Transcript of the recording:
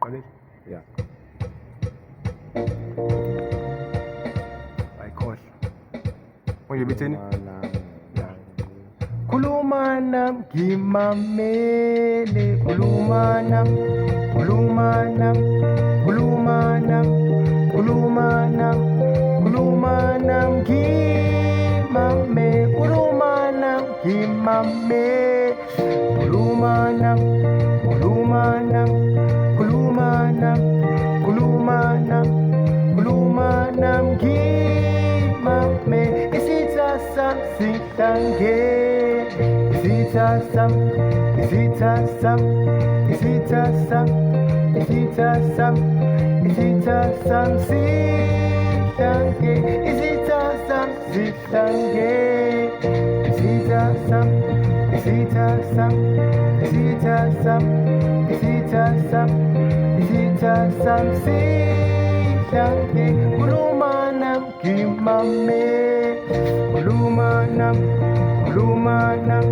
Ready? Yeah. By chord. When you between it? Yeah. Kulumanam gimamele kulumanam kulumanam kulumanam kulumanam kulumanam gimame kulumanam gimame kulumanam kulumanam kulumanam kulumanam kulumanam gimame isitasam sitange isitasam isitasam isitasam isitasam isitasam sitange isitasam sitange isitasam isitasam isitasam isitasam isitasam sitange kulumanam gimame kulumanam kulumanam